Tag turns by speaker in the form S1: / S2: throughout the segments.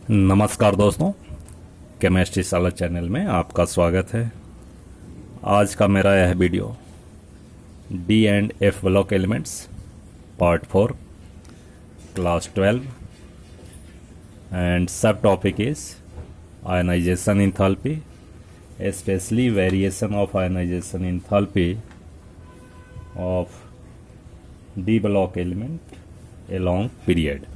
S1: नमस्कार दोस्तों, केमिस्ट्री साला चैनल में आपका स्वागत है। आज का मेरा यह video D and F block elements part 4 class 12 and sub topic is ionization enthalpy, especially variation of ionization enthalpy of d block element along period.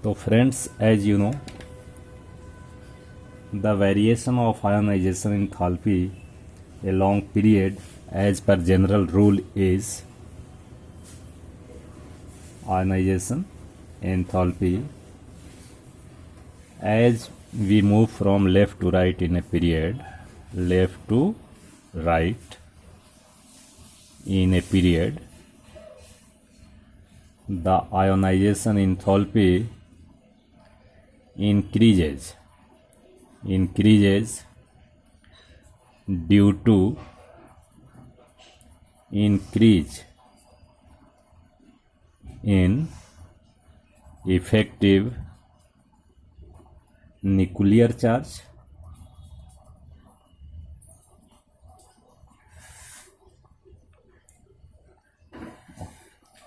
S1: So friends, as you know, the variation of ionization enthalpy along period as per general rule is ionization enthalpy as we move from left to right in a period, left to right in a period, the ionization enthalpy increases due to increase in effective nuclear charge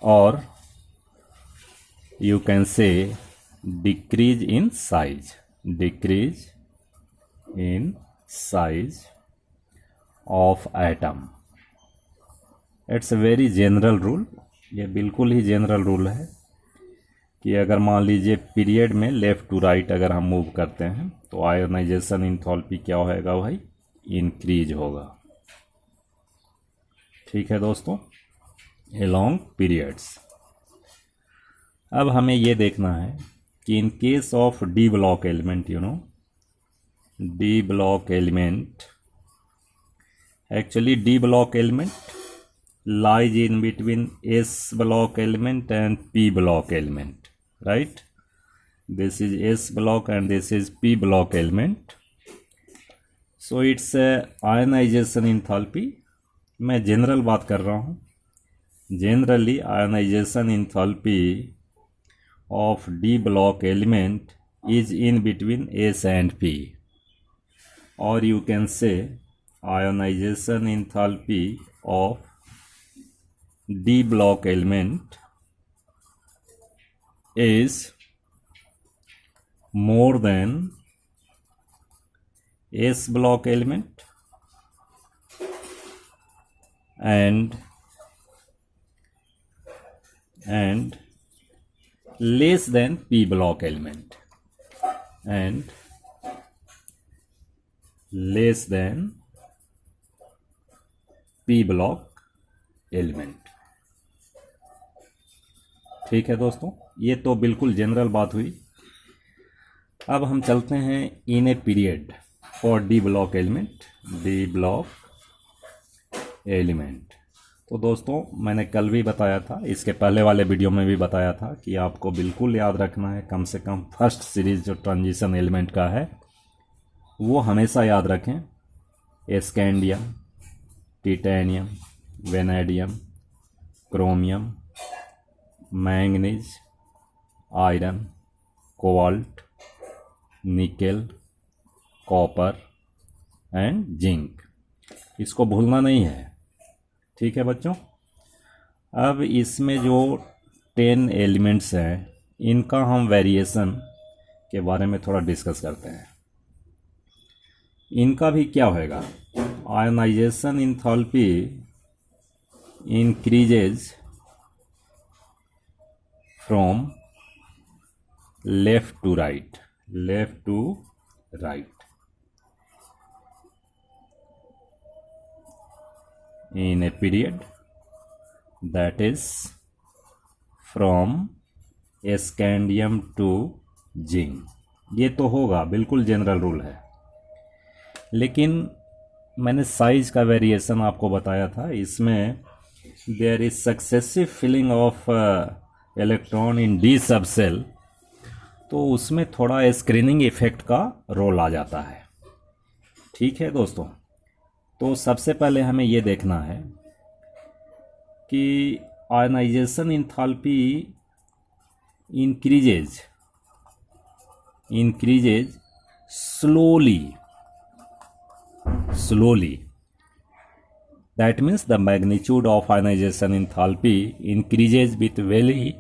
S1: or you can say decrease in size of atom. It's a very general rule. ये बिल्कुल ही general rule है कि अगर मान लीजिए period में left to right अगर हम मूव करते हैं तो आयोनाइजेशन इंथैल्पी क्या होगा भाई, इंक्रीज होगा। ठीक है दोस्तों, एलोंग पीरियड्स। अब हमें ये देखना है कि in case of D block element, D block element, actually D block element lies in between S block element and P block element, right? This is S block and this is P block element. So it's a ionization enthalpy. मैं general बात कर रहा हूँ। Generally ionization enthalpy of D block element is in between S and P, or you can say ionization enthalpy of D block element is more than S block element and less than P block element and less than P block element. ठीक है दोस्तों, ये तो बिल्कुल general बात हुई। अब हम चलते हैं in A period for D block element, D block element. तो दोस्तों मैंने कल भी बताया था, इसके पहले वाले वीडियो में भी बताया था कि आपको बिल्कुल याद रखना है, कम से कम फर्स्ट सीरीज जो ट्रांजिशन एलिमेंट का है वो हमेशा याद रखें। Scandium, titanium, vanadium, chromium, manganese, iron, cobalt, nickel, copper and zinc, इसको भूलना नहीं है। ठीक है बच्चों। अब इसमें जो 10 एलिमेंट्स हैं इनका हम वेरिएशन के बारे में थोड़ा डिस्कस करते हैं। इनका भी क्या होएगा, ionization enthalpy increases from left to right in a period, that is from scandium to zinc। ये तो होगा, बिल्कुल जनरल रूल है। लेकिन मैंने साइज का वेरिएशन आपको बताया था, इसमें there is successive filling of electron in D sub cell, तो उसमें थोड़ा स्क्रीनिंग इफेक्ट का रोल आ जाता है। ठीक है दोस्तों, तो सबसे पहले हमें ये देखना है कि ionization enthalpy increases increases slowly. That means the magnitude of ionization enthalpy increases with very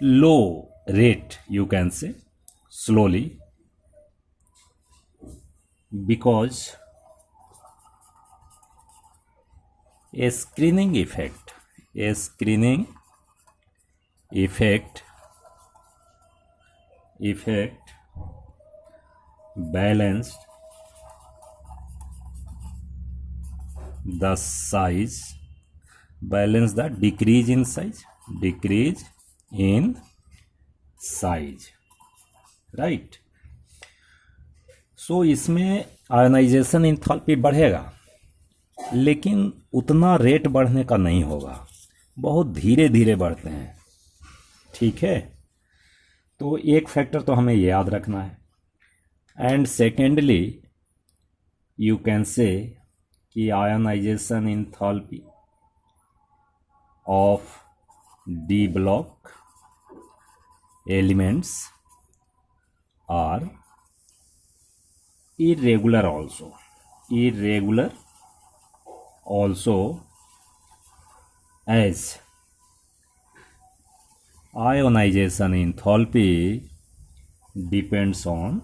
S1: low rate, you can say, slowly, because a screening effect balanced the size, balance the decrease in size, right? सो इसमें ionization enthalpy बढ़ेगा, लेकिन उतना rate बढ़ने का नहीं होगा, बहुत धीरे धीरे बढ़ते हैं, ठीक है। तो एक फैक्टर तो हमें याद रखना है। And secondly you can say कि ionization enthalpy of D block elements are irregular also as ionization enthalpy depends on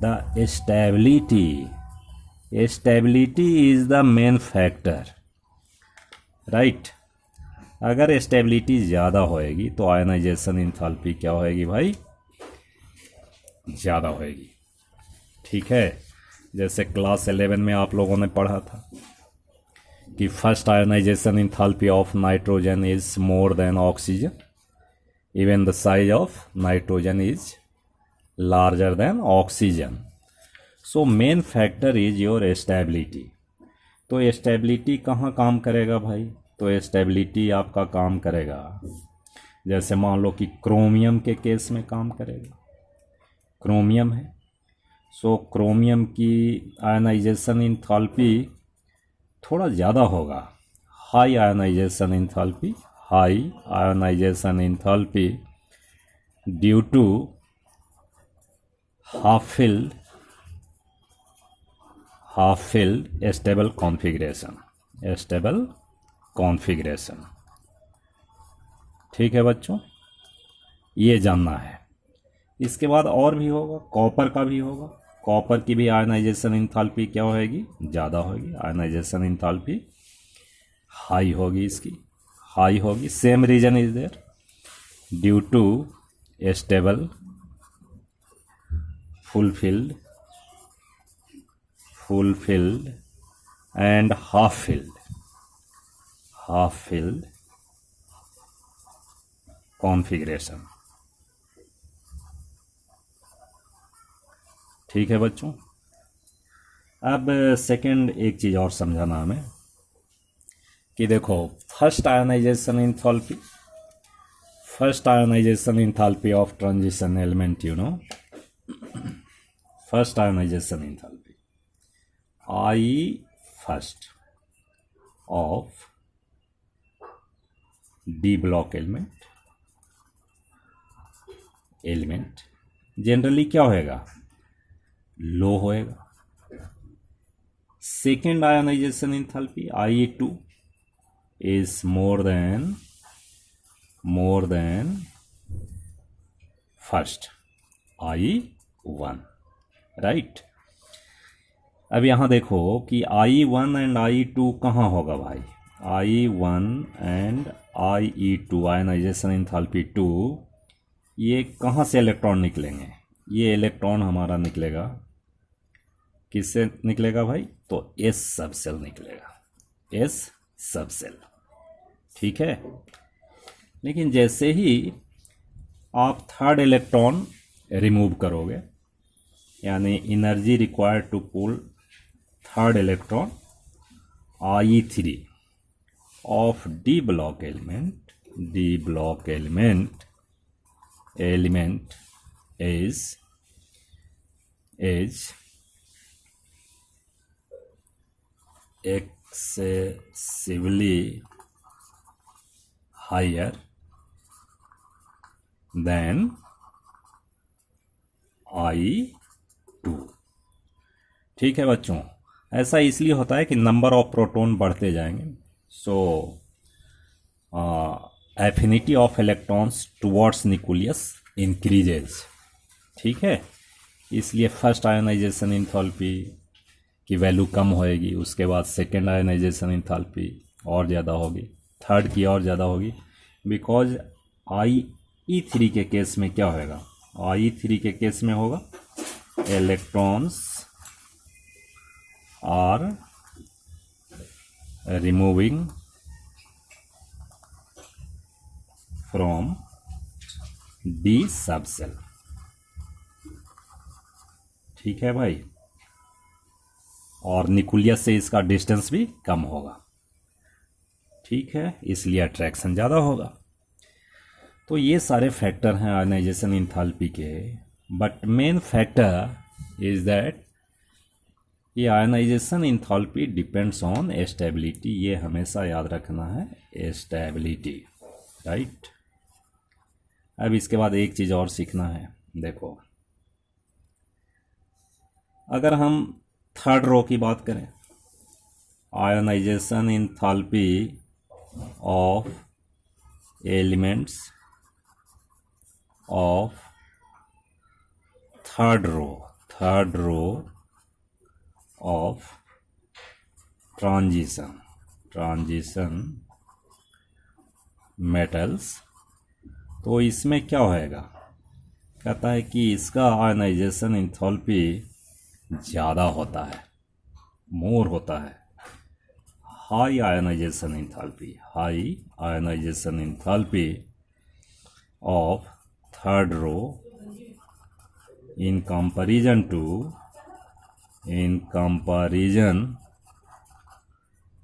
S1: the stability is the main factor, right? अगर स्टेबिलिटी ज़्यादा होएगी तो आयनाइजेशन इंथैल्पी क्या होएगी भाई, ज़्यादा होएगी, ठीक है। जैसे क्लास 11 में आप लोगों ने पढ़ा था कि first ionization enthalpy of nitrogen is more than oxygen, even the size of nitrogen is larger than oxygen. So main factor is your stability. तो स्टेबिलिटी कहाँ काम करेगा भाई, तो स्टेबिलिटी आपका काम करेगा, जैसे मान लो कि क्रोमियम के केस में काम करेगा। क्रोमियम है, सो क्रोमियम की आयनाइजेशन इंथैल्पी थोड़ा ज़्यादा होगा, high ionization enthalpy due to half filled stable configuration, ठीक है बच्चों, ये जानना है। इसके बाद और भी होगा, कॉपर का भी होगा। कॉपर की भी आयनाइजेशन इंथैल्पी क्या होगी, ज़्यादा होगी, आयनाइजेशन इंथैल्पी हाई होगी, इसकी हाई होगी। Same reason is there due to stable fulfilled and half filled configuration, ठीक है बच्चों। अब सेकंड एक चीज़ और समझाना हमें कि देखो first ionization enthalpy of transition element, you know, first ionization enthalpy I first of D block element generally क्या होएगा, लो होएगा। Second ionization enthalpy IE2 is more than first IE1, right. अब यहां देखो कि IE1 एंड IE2 कहाँ होगा भाई, IE1 and IE2 ionization enthalpy 2, ये कहाँ से इलेक्ट्रॉन निकलेंगे, ये इलेक्ट्रॉन हमारा निकलेगा, किससे निकलेगा भाई, तो S सबसेल निकलेगा, S सबसेल, ठीक है। लेकिन जैसे ही आप थर्ड इलेक्ट्रॉन रिमूव करोगे, यानी energy required to pull third electron IE3 of D block element is excessively higher than I2। ठीक है बच्चों, ऐसा इसलिए होता है कि नंबर ऑफ प्रोटॉन बढ़ते जाएंगे, so affinity of electrons towards nucleus increases. ठीक है, इसलिए फर्स्ट आयोनाइजेशन इंथैल्पी की वैल्यू कम होएगी, उसके बाद सेकेंड आयोनाइजेशन इंथैल्पी और ज़्यादा होगी, थर्ड की और ज़्यादा होगी, बिकॉज IE3 के केस में क्या होएगा, IE3 के केस में होगा electrons are removing from D subcell. ठीक है भाई, और न्यूक्लियस से इसका डिस्टेंस भी कम होगा। ठीक है, इसलिए अट्रैक्शन ज़्यादा होगा। तो ये सारे फैक्टर हैं आयनाइजेशन इंथैल्पी के, but main factor is that ये ionization enthalpy depends on stability. ये हमेशा याद रखना है, स्टेबिलिटी, राइट। अब इसके बाद एक चीज़ और सीखना है। देखो, अगर हम थर्ड रो की बात करें, ionization enthalpy of elements of third row of transition metals, तो इसमें क्या होएगा, कहता है कि इसका आयनाइजेशन इंथैल्पी ज़्यादा होता है, मोर होता है, high ionization enthalpy of third row in comparison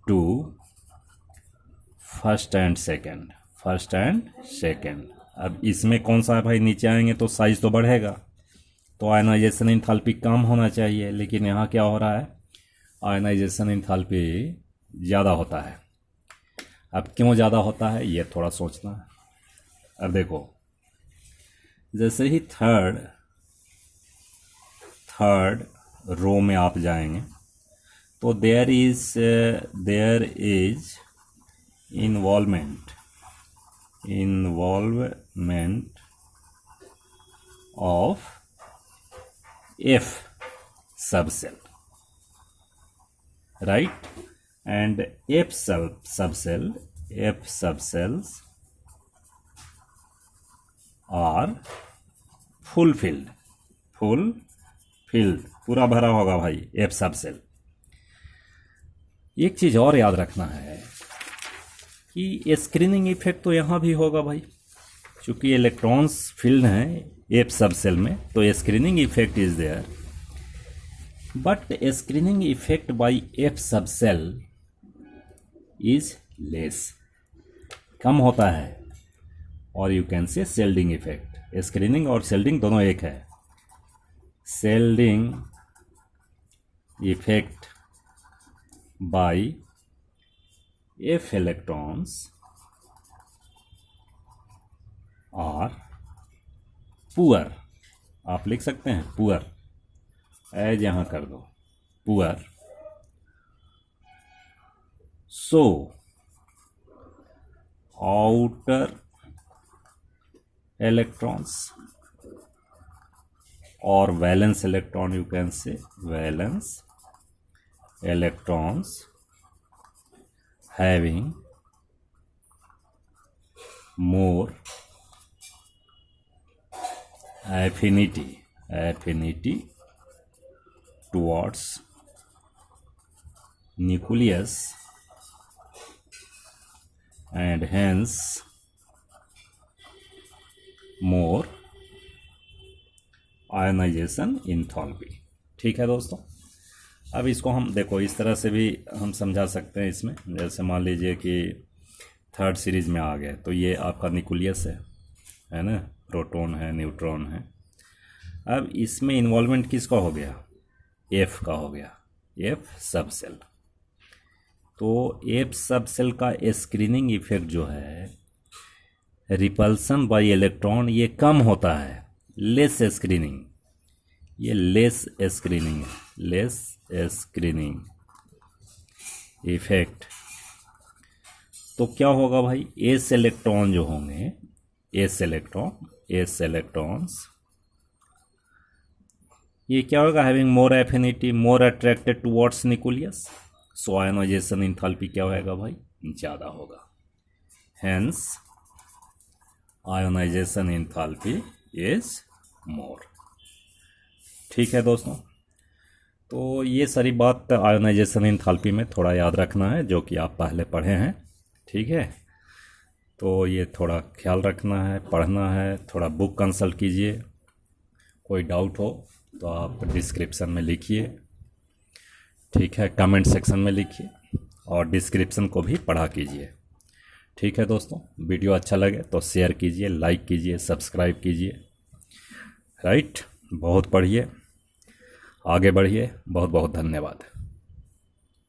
S1: to first and second. अब इसमें कौन सा है भाई, नीचे आएंगे तो साइज तो बढ़ेगा, तो आयनाइजेशन इंथैल्पी कम होना चाहिए, लेकिन यहाँ क्या हो रहा है, आयनाइजेशन इंथैल्पी ज़्यादा होता है। अब क्यों ज़्यादा होता है ये थोड़ा सोचना है। अब देखो, जैसे ही थर्ड रो में आप जाएंगे तो there is involvement of F subcell, right, and F subcells are fulfilled, पूरा भरा होगा भाई F सबसेल। एक चीज और याद रखना है कि स्क्रीनिंग इफेक्ट तो यहाँ भी होगा भाई, चूंकि इलेक्ट्रॉन्स फील्ड हैं F सबसेल में, तो screening effect is there, but screening effect by F subshell is less, कम होता है, और you can say shielding effect. Screening और शेल्डिंग दोनों एक है। Shielding effect by F electrons are poor, आप लिख सकते हैं पुअर, एज यहां कर दो पुअर। सो आउटर इलेक्ट्रॉन्स और valence electron, you can say valence electrons having more affinity towards nucleus and hence more ionization enthalpy। ठीक है दोस्तों, अब इसको हम देखो इस तरह से भी हम समझा सकते हैं इसमें। जैसे मान लीजिए कि थर्ड सीरीज में आ गए तो ये आपका न्यूक्लियस है ना, प्रोटॉन है, न्यूट्रॉन है। अब इसमें इन्वॉल्वमेंट किसका हो गया, एफ का हो गया, एफ सब सेल। तो एफ सब सेल का स्क्रीनिंग इफेक्ट जो है रिपल्सन बाय इलेक्ट्रॉन ये कम होता है, लेस स्क्रीनिंग, ये लेस स्क्रीनिंग है, लेस स्क्रीनिंग इफेक्ट। तो क्या होगा भाई, एस इलेक्ट्रॉन जो होंगे, एस इलेक्ट्रॉन्स ये क्या होगा, having more affinity, more attracted towards nucleus, so ionization enthalpy क्या होगा भाई, ज़्यादा होगा, hence ionization enthalpy is more. ठीक है दोस्तों, तो ये सारी बात आयोनाइजेशन इंथैल्पी में थोड़ा याद रखना है, जो कि आप पहले पढ़े हैं। ठीक है, तो ये थोड़ा ख्याल रखना है, पढ़ना है, थोड़ा बुक कंसल्ट कीजिए। कोई डाउट हो तो आप डिस्क्रिप्शन में लिखिए, ठीक है, कमेंट सेक्शन में लिखिए, और डिस्क्रिप्शन को भी पढ़ा कीजिए। ठीक है दोस्तों, वीडियो अच्छा लगे तो शेयर कीजिए, लाइक कीजिए, सब्सक्राइब कीजिए, राइट। बहुत पढ़िए, आगे बढ़िए, बहुत बहुत धन्यवाद।